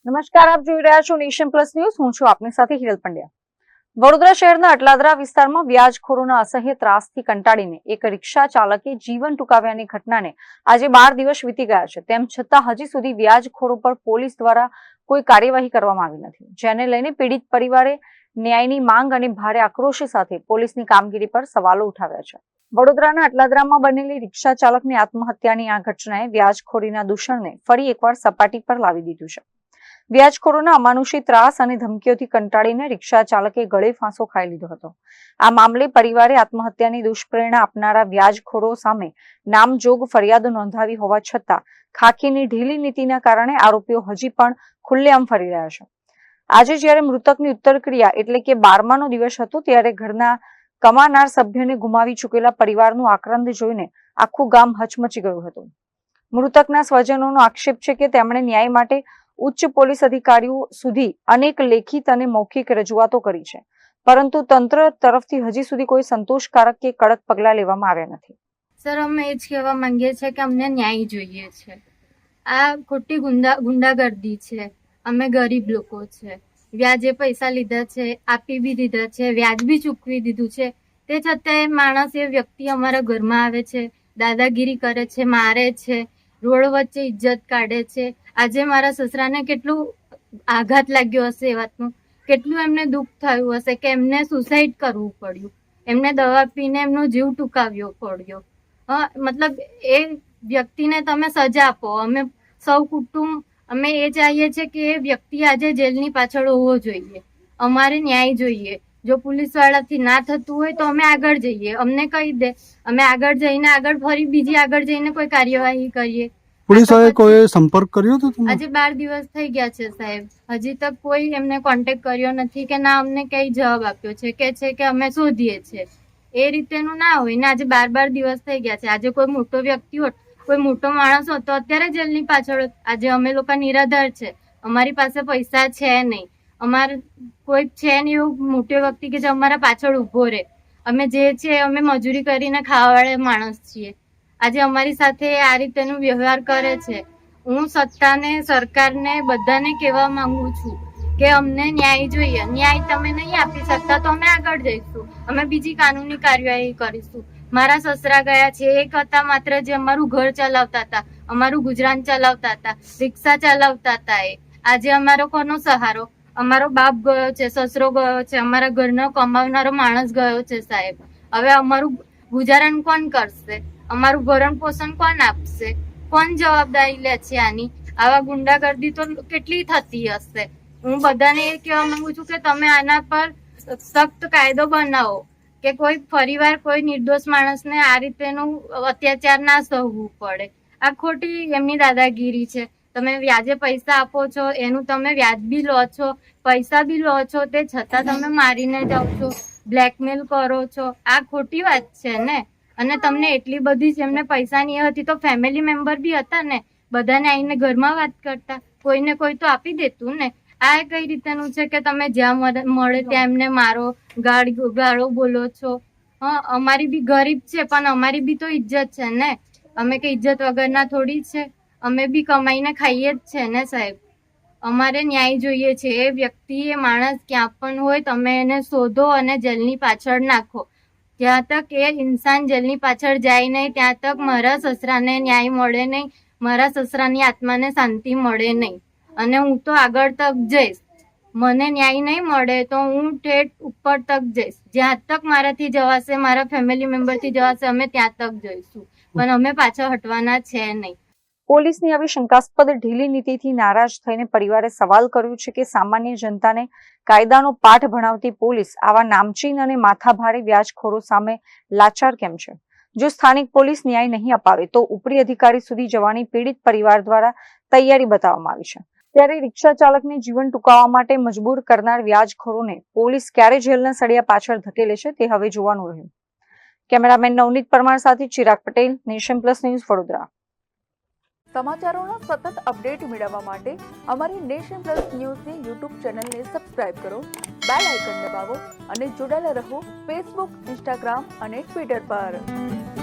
નમસ્કાર, આપ જોઈ રહ્યા છો નેશન પ્લસ ન્યૂઝ. હું છું આપની સાથે હિરલ પંડ્યા. વડોદરા શહેરના અટલાદરા વિસ્તારમાં વ્યાજખોરોના અસહ્ય ત્રાસથી કંટાળીને એક રિક્ષા ચાલકે જીવન ટૂંકાવ્યાની ઘટનાને આજે 12 દિવસ વીતી ગયા છે. તેમ છતાં હજી સુધી વ્યાજખોરો પર પોલીસ દ્વારા કોઈ કાર્યવાહી કરવામાં આવી નથી, જેને લઈને પીડિત પરિવારે ન્યાયની માંગ અને ભારે આક્રોશ સાથે પોલીસની કામગીરી પર સવાલો ઉઠાવ્યા છે. વડોદરાના અટલાદરામાં બનેલી રિક્ષા ચાલકની આત્મહત્યાની આ ઘટનાએ વ્યાજખોરીના દૂષણને ફરી એકવાર સપાટી પર લાવી દીધું છે. વ્યાજખોરોના અમાનુષી ત્રાસ અને ધમકીઓથી કંટાળીને રિક્ષા ચાલકે ગળે ફાંસો ખાઈ લીધો હતો. આ મામલે પરિવારે આત્મહત્યાની દુષ્પ્રેરણા આપનારા વ્યાજખોરો સામે નામજોગ ફરિયાદ નોંધાવી હોવા છતાં ખાકીની ઢીલી નીતિના કારણે આરોપીઓ હજી પણ ખુલ્લેઆમ ફરી રહ્યા છે. આજે જ્યારે મૃતકની ઉત્તરક્રિયા એટલે કે 12માનો દિવસ હતો, ત્યારે ઘરના કમાનાર સભ્યને ગુમાવી ચૂકેલા પરિવારનું આક્રંદ જોઈને આખું ગામ હચમચી ગયું હતું. મૃતકના સ્વજનોનો આક્ષેપ છે કે તેમણે ન્યાય માટે ઉચ્ચ પોલીસ અધિકારીઓ સુધી અનેક લેખિત અને મૌખિક રજૂઆતો કરી છે, પરંતુ તંત્ર તરફથી હજી સુધી કોઈ સંતોષકારક કે કડક પગલાં લેવામાં આવ્યા નથી. સર, અમે એ જ કહેવા માંગીએ છીએ કે અમને ન્યાય જોઈએ છે. આ ખોટી ગુંડાગર્દી છે. અમે ગરીબ લોકો છે. વ્યાજે પૈસા લીધા છે, આપી બી દીધા છે, વ્યાજ બી ચૂકવી દીધું છે. તે છતાંય માણસ એ વ્યક્તિ અમારા ઘરમાં આવે છે, દાદાગીરી કરે છે, મારે છે, રોડ વચ્ચે ઇજ્જત કાઢે છે. આજે મારા સસરાને કેટલું આઘાત લાગ્યો હશે એ વાતનું, કેટલું એમને દુઃખ થયું હશે કે એમને સુસાઇડ કરવું પડ્યું, એમને દવા પીને એમનો જીવ ટૂંકાવ્યો પડ્યો. મતલબ એ વ્યક્તિને તમે સજા આપો. અમે સૌ કુટુંબ અમે એ ચાહીએ છીએ કે એ વ્યક્તિ આજે જેલની પાછળ હોવો જોઈએ. અમારે ન્યાય જોઈએ. જો પોલીસ વાળાથી ના થતું હોય તો અમે આગળ જઈએ, અમને કહી દે, અમે આગળ જઈને ફરી બીજી આગળ જઈને કોઈ કાર્યવાહી કરીએ. પોલીસ વાળાએ કોઈ સંપર્ક કર્યો હતો? આજે 12 દિવસ થઈ ગયા છે સાહેબ, હજી તક કોઈ એમને કોન્ટેક્ટ કર્યો નથી કે ના અમને કઈ જવાબ આપ્યો છે કે અમે શોધીએ છીએ. એ રીતેનું ના હોય ને. આજે 12 દિવસ થઈ ગયા છે. આજે કોઈ મોટો વ્યક્તિ હોત, કોઈ મોટો માણસ હોત તો અત્યારે જેલની પાછળ. આજે અમે લોકો નિરાધાર છે, અમારી પાસે પૈસા છે નહીં, અમારે કોઈ છે નહીં એવું મોટો વ્યક્તિ કે જે અમારા પાછળ ઉભો રહે. અમે જે છે અમે મજૂરી કરીને ખાવાવાળા માણસ છીએ. આજે અમારી સાથે આ રીતેનો વ્યવહાર કરે છે. હું સત્તાને, સરકારને, બધાને કહેવા માંગુ છું કે અમને ન્યાય જોઈએ. ન્યાય તમે નહીં આપી શકતા તો અમે આગળ જઈશું, અમે બીજી કાનૂની કાર્યવાહી કરીશું. મારા સસરા ગયા છે, એક હતા માત્ર જે અમારું ઘર ચલાવતા હતા, અમારું ગુજરાન ચલાવતા હતા, રિક્ષા ચલાવતા હતા. એ આજે અમારો કોનો સહારો? અમારો બાપ ગયો છે, સસરો ગયો છે, અમારા ઘરનો કમાવનારો માણસ ગયો છે સાહેબ. હવે અમારું ગુજારણ કોણ કરશે? અમારું ભરણ પોષણ કોણ આપશે? કોણ જવાબદારી લે છે આની? આવા ગુંડાગર્દી તો કેટલી થતી હશે. હું બધાને એ કહેવા માંગુ છું કે તમે આના પર સખ્ત કાયદો બનાવો કે કોઈ ફરીવાર કોઈ નિર્દોષ માણસને આ રીતેનું અત્યાચાર ના સહવું પડે. આ ખોટી એમની દાદાગીરી છે. તમે વ્યાજે પૈસા આપો છો, એનું તમે વ્યાજ બી લો છો, પૈસા બી લો છો, તે છતાં તમે મારીને જાઓ છો, બ્લેકમેલ કરો છો. આ ખોટી વાત છે ને. અને તમને એટલી બધી જેમને પૈસાની હતી તો ફેમિલી મેમ્બર બી હતા ને, બધાને આવીને ઘરમાં વાત કરતા, કોઈને કોઈ તો આપી દેતું ને. આ કઈ રીતેનું છે કે તમે જ્યાં મળે ત્યાં એમને મારો, ગાળો બોલો છો? અમારી બી ગરીબ છે પણ અમારી બી તો ઇજ્જત છે ને. અમે કે ઇજ્જત વગરના થોડી છે? અમે બી કમાઈને ખાઈએ જ છે ને સાહેબ. અમારે ન્યાય જોઈએ છે. એ વ્યક્તિ, એ માણસ ક્યાં પણ હોય તમે એને શોધો અને જેલની પાછળ નાખો. જ્યાં તક એ ઇન્સાન જેલની પાછળ જાય નહીં ત્યાં તક મારા સસરાને ન્યાય મળે નહીં, મારા સસરાની આત્માને શાંતિ મળે નહીં. અને હું તો આગળ તક જઈશ. મને ન્યાય નહીં મળે તો હું ઠેઠ ઉપર તક જઈશ. જ્યાં તક મારાથી જવાશે, મારા ફેમિલી મેમ્બરથી જવાશે, અમે ત્યાં તક જઈશું, પણ અમે પાછળ હટવાના છે નહીં. પોલીસની આવી શંકાસ્પદ ઢીલી નીતિથી નારાજ થઈને પરિવારે સવાલ કર્યો છે કે સામાન્ય જનતાને કાયદાનો પાઠ ભણાવતી પોલીસ આવા નામચીન અને માથાભારે વ્યાજખોરો સામે લાચાર કેમ છે? જો સ્થાનિક પોલીસ ન્યાય નહીં અપાવે તો ઉપરી અધિકારી સુધી જવાની પીડિત પરિવાર દ્વારા તૈયારી બતાવવામાં આવી છે. ત્યારે રિક્ષા ચાલકને જીવન ટૂંકાવવા માટે મજબૂર કરનાર વ્યાજખોરોને પોલીસ ક્યારે જેલના સળિયા પાછળ ધકેલે છે તે હવે જોવાનું રહ્યું. કેમેરામેન નવનીત પરમાર સાથે Chirag Patel, nation plus news, Vadodara. સમાચારોના સતત અપડેટ મેળવવા માટે અમારી નેશન પ્લસ ન્યૂઝની યુટ્યુબ ચેનલને સબસ્ક્રાઇબ કરો, બેલ આઇકન દબાવો અને જોડાયેલા રહો ફેસબુક, ઇન્સ્ટાગ્રામ અને ટ્વિટર પર.